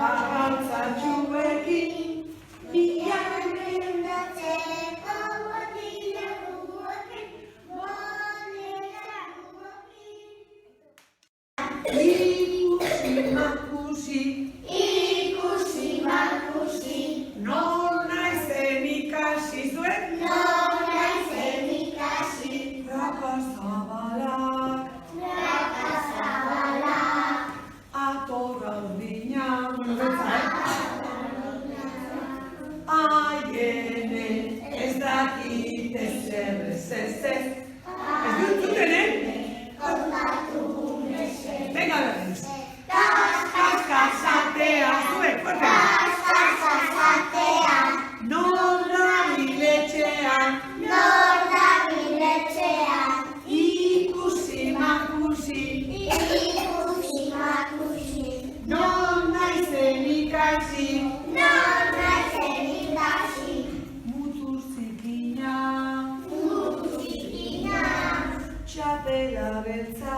arrantzatxuekin, biak Endatzeko botila guokin, boneta guokin. ikusi makusi, nor naizen ikasi zuen, rakazabalak, atorra urdina, aiene, ez dakit ezer ez. Ez dut zuten, Venga, berriz. Kaskasatea, zuek, fuerte. Nor dabiletxean, ikusi makusi, nor naizen ikasi, mutur zikina, txapela beltza,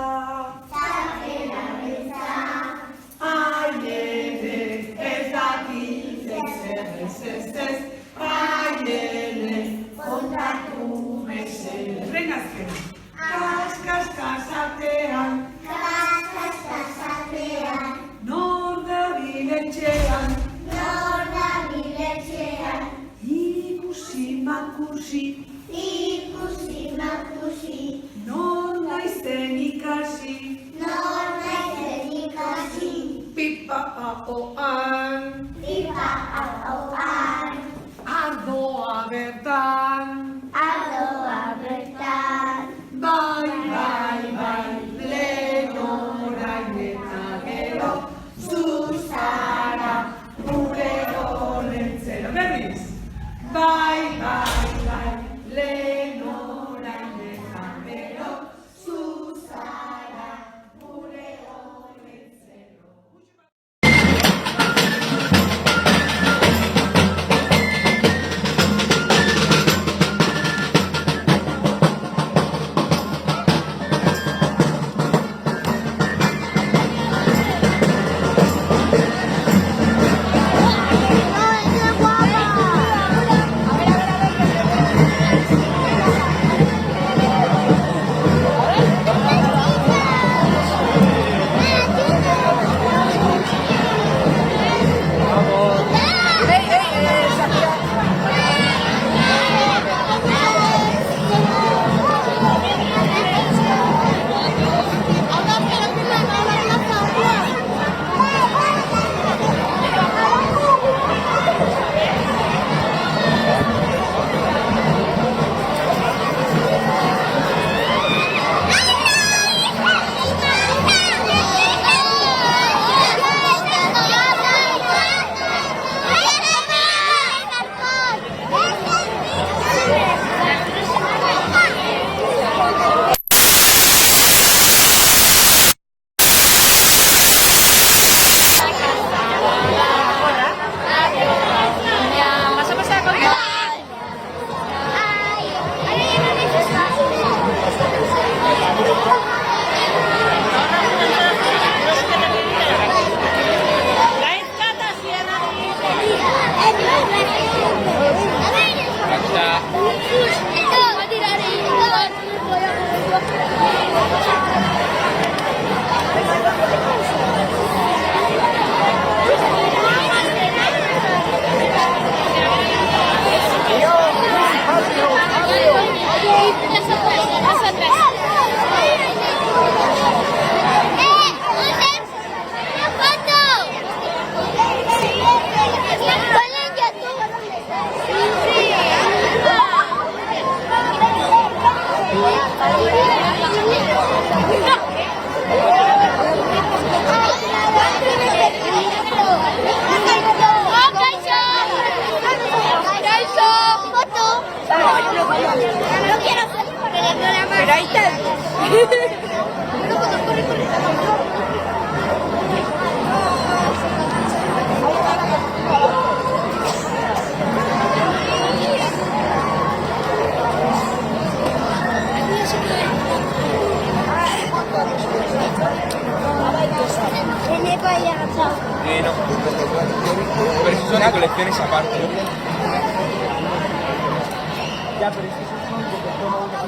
aiene, ez dakit ezer ez, aiene, kontatu mesedez. Venga, azkena. Kaskasatean, nor dabiletxean, ikusi makusi, nor naizen ikasi, pipa-a-oan, ardoa bertan, bai, lehen orain eta gero, zuzara, gure olentzero. Berriz, bai, lehen orain eta gero, zuzara, gure olentzero. Pero si son de colecciones aparte. Ya, pero es que esos son de que toma una.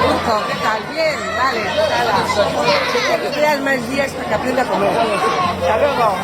Urco, ¿qué tal? Bien, vale, nada. Que quedan más días para que aprenda a comer. Hasta luego.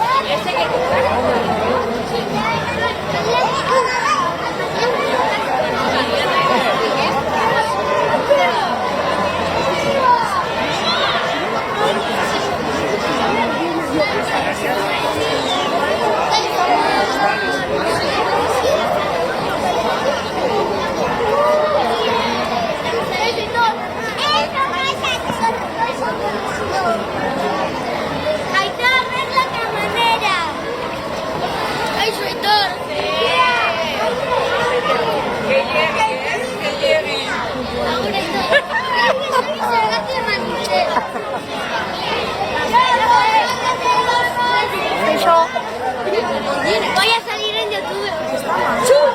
Voy a salir en YouTube. ¡Vamos!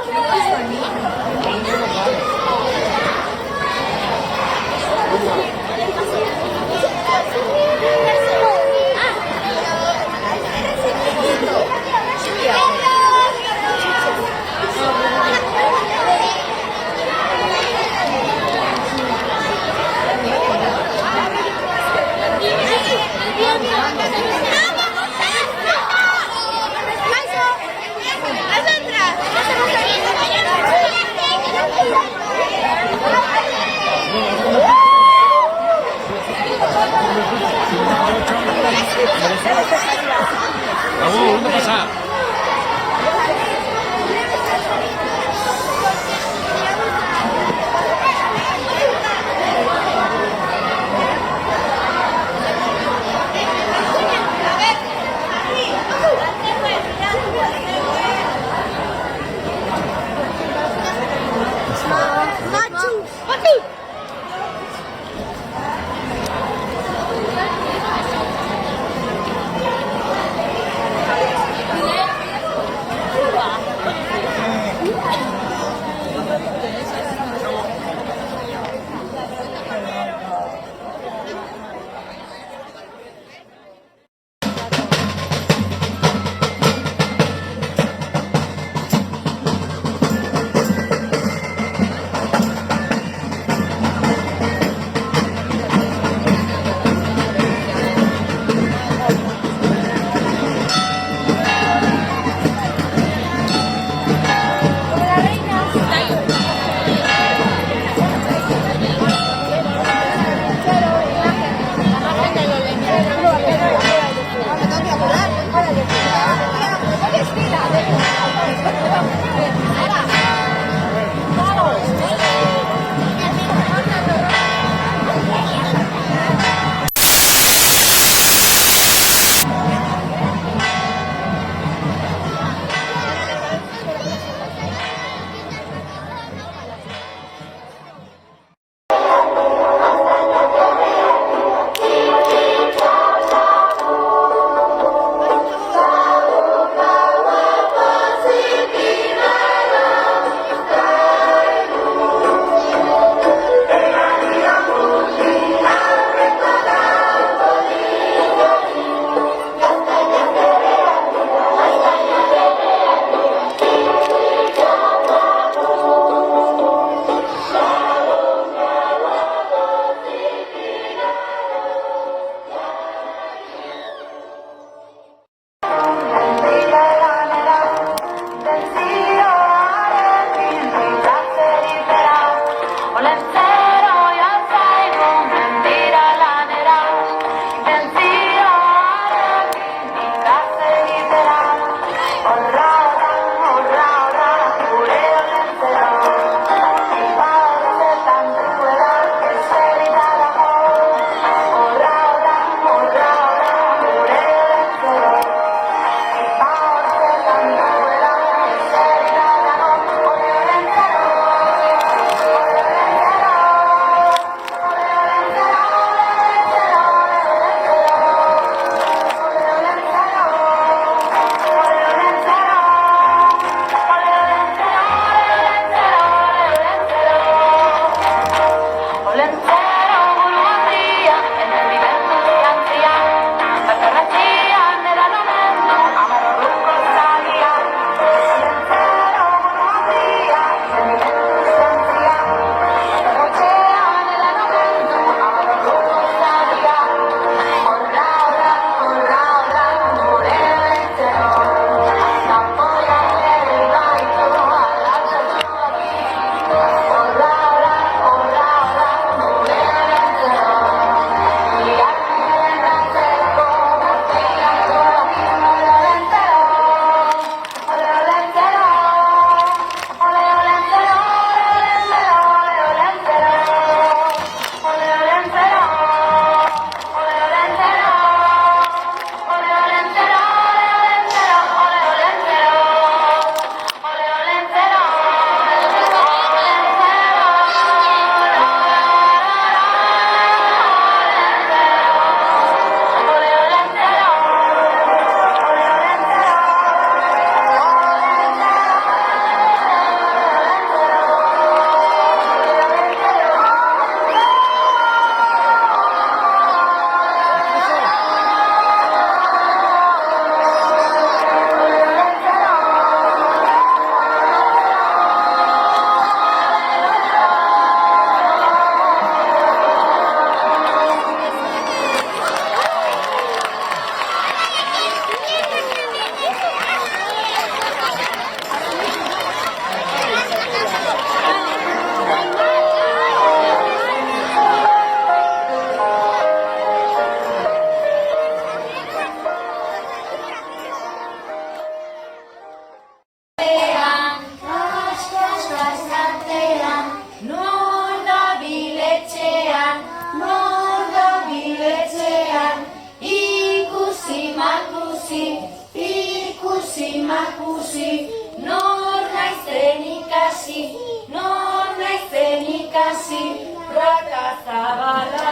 makusi, nor naizen ikasi, nor naizen ikasi, rakazabala,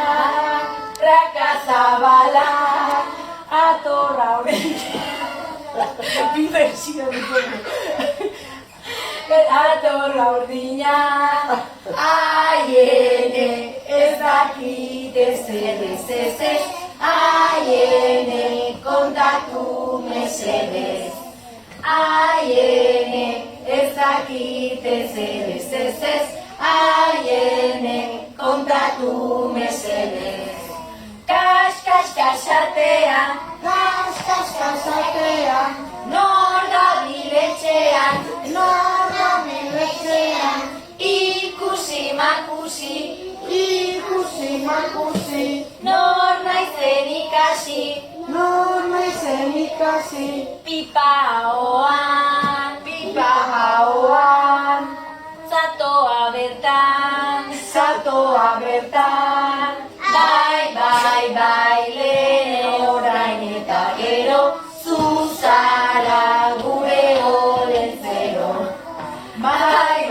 atorra horrein. Atorra urdina, aiene, ez dakite zer ez, aiene, kontatu mesedez. Aiene, ez dakite zer ez, aiene, kontatu mesedez. Kaskaskasatean, nor da biletxean, ikusi makusi, nor naizen ikasi, pipa ahoan, zatoa bertan, bai, lehen orain eta gero, zuzara gure olentzero. Bai,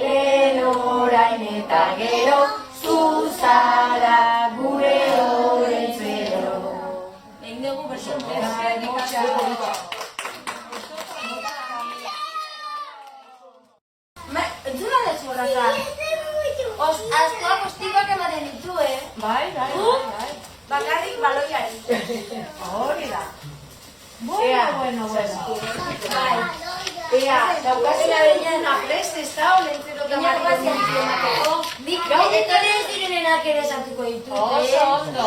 lehen orain eta gero, zuzara gure olentzero. Egin dugu bersion entzuna dezu horraka. Azkoa postikoak ematen ditu, Bai. Bakarrik baloiari. Hori da. Bueno. Bai. Ea, daukazela benean aprest ez da, olentzero tamariko mundu emateko. Gaur etore ez direnenak ere sartuko ditu. Oso ondo.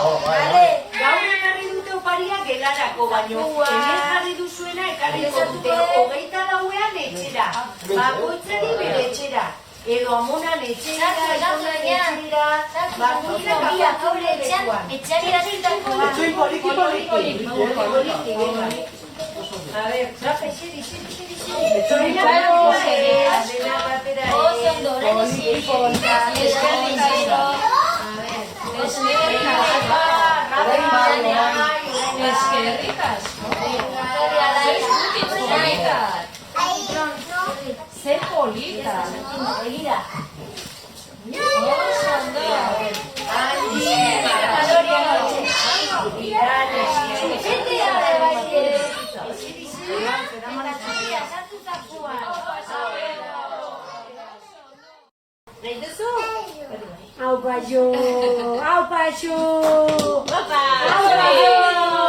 Gaur ekarri dute oparia gelarako, baino hemen jarri duzuena ekarri dute 24ean etxera. Bakoitzari bere etxera. Edo amonan etxera, bakoitzak biak aurre lekuan. Etxean irazitako bat. Poliki. A ver, traje, xeri. Zer polita. Egira. Oso ondo. Aupaxo!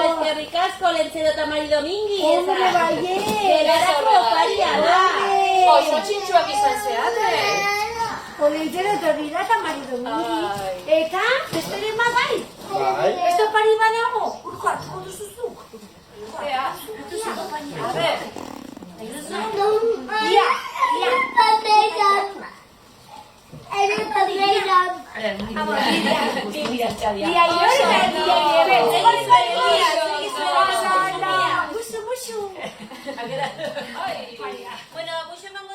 Eskerrik asko, Lentzero eta Mari Domingi. Hombre, baie! Gelarako oparia da! Oso txintxuak izan zeate! Lentzero etorri da eta Mari Domingi. Eta, besteren badai? Ez opari badago? Urko hartuko duzuzuk? Ea, a ver. Ia! Bueno, mucho emango